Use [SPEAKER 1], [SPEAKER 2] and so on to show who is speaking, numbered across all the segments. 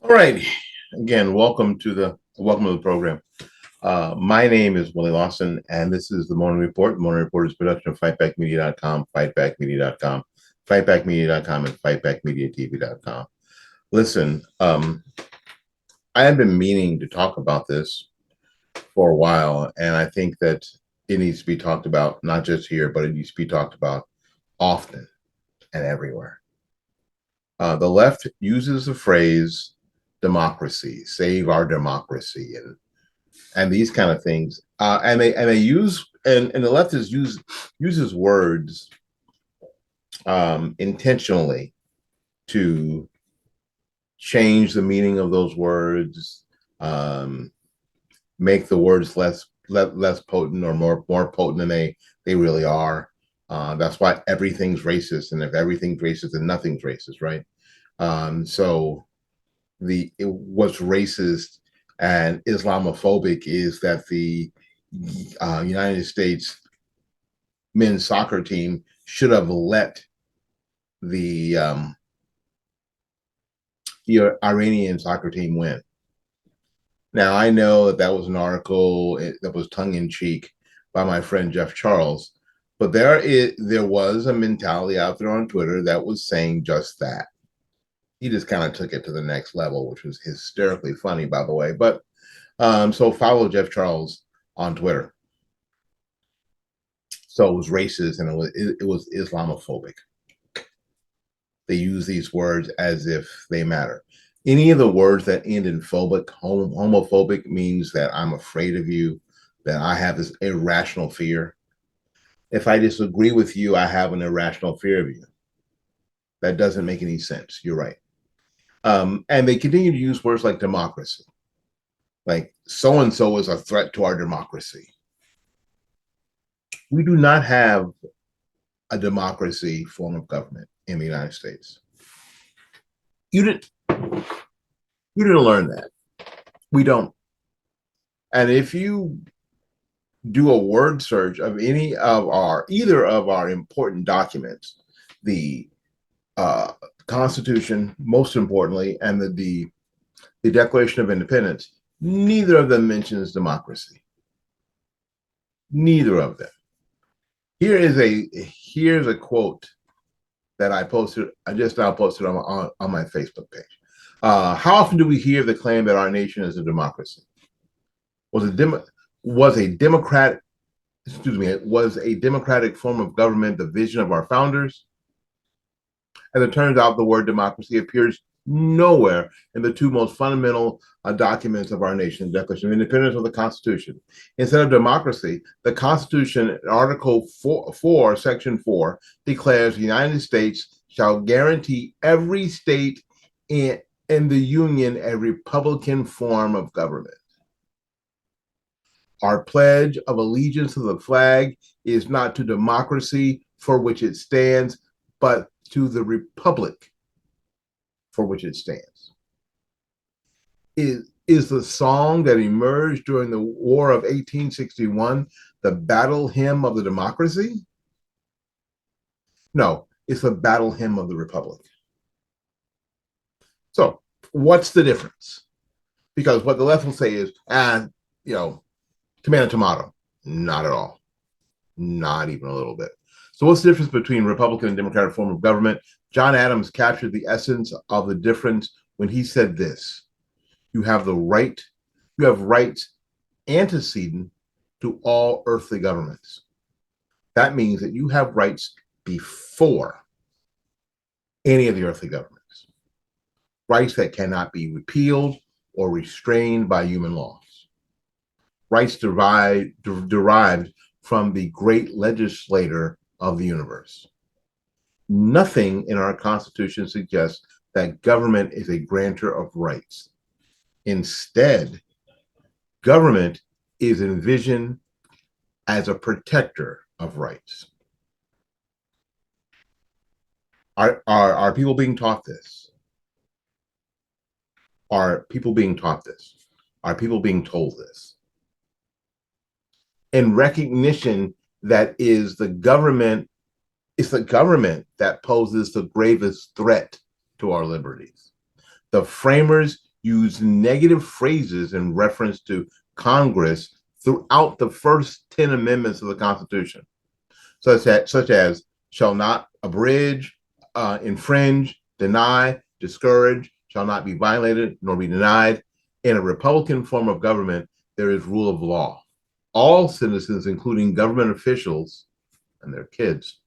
[SPEAKER 1] All right. Again, welcome to the program. My name is Willie Lawson, and this is the Morning Report. The Morning Report is a production of fightbackmedia.com, fightbackmedia.com, fightbackmedia.com, and fightbackmediatv.com. Listen, I have been meaning to talk about this for a while, and I think that it needs to be talked about, not just here, but it needs to be talked about often and everywhere. The left uses the phrase democracy, save our democracy, and these kind of things. And they use and the leftists uses words intentionally to change the meaning of those words, um, make the words less potent or more potent than they really are. That's why everything's racist, and if everything's racist, then nothing's racist, right? So what's racist and Islamophobic is that the United States men's soccer team should have let the the Iranian soccer team win. Now I know that was an article that was tongue in cheek by my friend Jeff Charles, but there was a mentality out there on Twitter that was saying just that. He just kind of took it to the next level, which was hysterically funny, by the way. But so follow Jeff Charles on Twitter. So it was racist and it was Islamophobic. They use these words as if they matter. Any of the words that end in phobic, homophobic means that I'm afraid of you, that I have this irrational fear. If I disagree with you, I have an irrational fear of you. That doesn't make any sense. You're right. And they continue to use words like democracy. Like so-and-so is a threat to our democracy. We do not have a democracy form of government in the United States. You didn't learn that. We don't. And if you do a word search of either of our important documents, the Constitution, most importantly, and the Declaration of Independence, neither of them mentions democracy. Neither of them. Here's a quote that I posted. I just now posted on my Facebook page. How often do we hear the claim that our nation is a democracy? Was a democratic form of government the vision of our founders? As it turns out, the word democracy appears nowhere in the two most fundamental documents of our nation, the Declaration of Independence or the Constitution. Instead of democracy, the Constitution, Article 4, Section 4, declares the United States shall guarantee every state in the Union a republican form of government. Our pledge of allegiance to the flag is not to democracy for which it stands, but to the republic for which it stands. Is the song that emerged during the War of 1861 the battle hymn of the democracy? No, it's the battle hymn of the republic. So what's the difference? Because what the left will say is, tomato, tomato. Not at all. Not even a little bit. So what's the difference between Republican and Democratic form of government? John Adams captured the essence of the difference when he said this: you have rights antecedent to all earthly governments. That means that you have rights before any of the earthly governments. Rights that cannot be repealed or restrained by human laws. Rights derived from the great legislator of the universe. Nothing in our Constitution suggests that government is a grantor of rights. Instead, government is envisioned as a protector of rights. Are people being taught this? Are people being taught this? Are people being told this? In recognition that it's the government that poses the gravest threat to our liberties. The framers use negative phrases in reference to Congress throughout the first 10 amendments of the Constitution, such as shall not abridge, infringe, deny, discourage, shall not be violated nor be denied. In a Republican form of government, there is rule of law. All citizens, including government officials and their kids,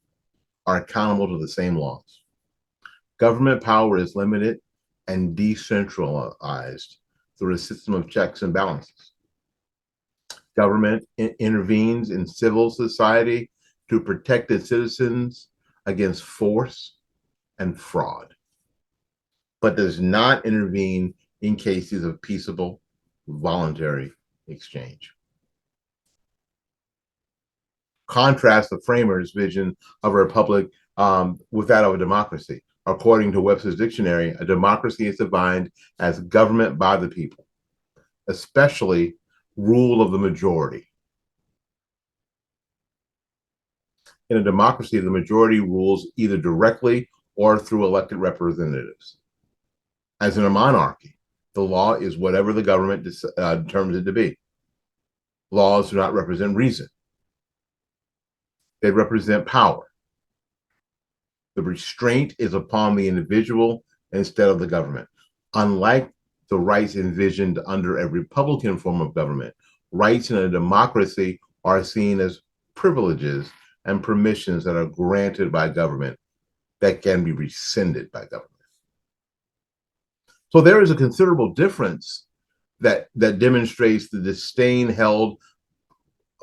[SPEAKER 1] are accountable to the same laws. Government power is limited and decentralized through a system of checks and balances. Government intervenes in civil society to protect its citizens against force and fraud, but does not intervene in cases of peaceable, voluntary exchange. Contrast the framers' vision of a republic with that of a democracy. According to Webster's dictionary, a democracy is defined as government by the people, especially rule of the majority. In a democracy, the majority rules either directly or through elected representatives. As in a monarchy, the law is whatever the government determines it to be. Laws do not represent reason. They represent power. The restraint is upon the individual instead of the government. Unlike the rights envisioned under a Republican form of government, rights in a democracy are seen as privileges and permissions that are granted by government that can be rescinded by government. So there is a considerable difference that demonstrates the disdain held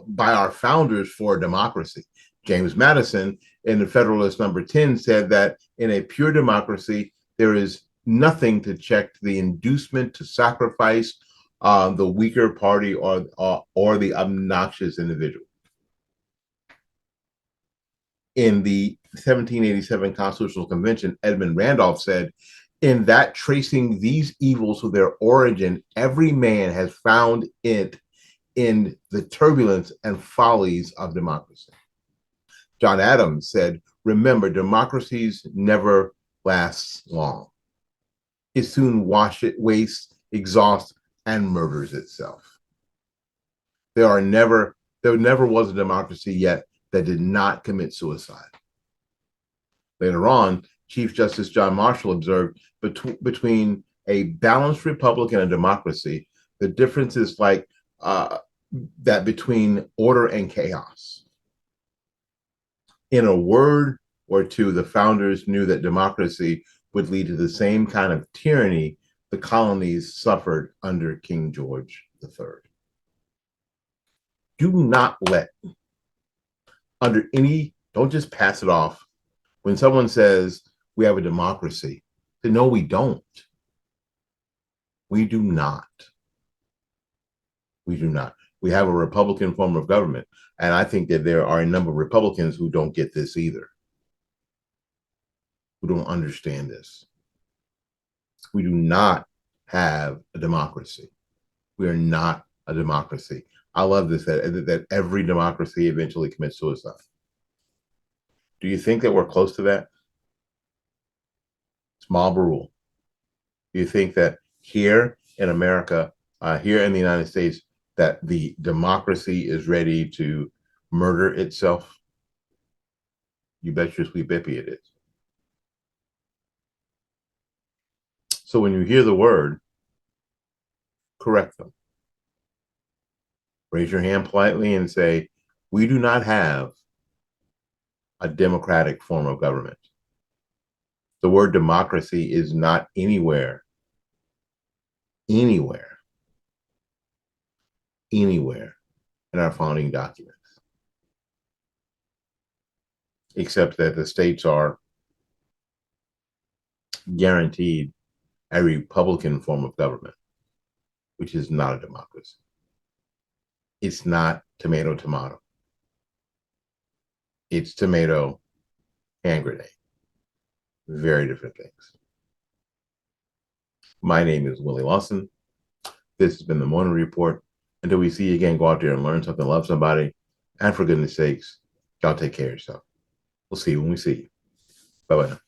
[SPEAKER 1] by our founders for democracy. James Madison, in the Federalist Number 10, said that in a pure democracy, there is nothing to check the inducement to sacrifice the weaker party or the obnoxious individual. In the 1787 Constitutional Convention, Edmund Randolph said, in that tracing these evils to their origin, every man has found it in the turbulence and follies of democracy. John Adams said, remember, democracies never lasts long. It soon wastes, exhausts, and murders itself. There never was a democracy yet that did not commit suicide. Later on, Chief Justice John Marshall observed, between a balanced republic and a democracy, the difference is like that between order and chaos. In a word or two, the founders knew that democracy would lead to the same kind of tyranny the colonies suffered under King George III. Do not let, don't just pass it off. When someone says we have a democracy, say, no, we don't. We do not. We do not. We have a Republican form of government. And I think that there are a number of Republicans who don't get this either, who don't understand this. We do not have a democracy. We are not a democracy. I love this, that every democracy eventually commits suicide. Do you think that we're close to that? It's mob rule. Do you think that here in America, here in the United States, that the democracy is ready to murder itself? You bet your sweet bippy it is. So when you hear the word, correct them. Raise your hand politely and say, we do not have a democratic form of government. The word democracy is not anywhere in our founding documents, except that the states are guaranteed a Republican form of government, which is not a democracy. It's not tomato, tomato. It's tomato, hand grenade. Very different things. My name is Willie Lawson. This has been the Morning Report. Until we see you again, go out there and learn something, love somebody, and for goodness sakes, y'all take care of yourself. We'll see you when we see you. Bye-bye now.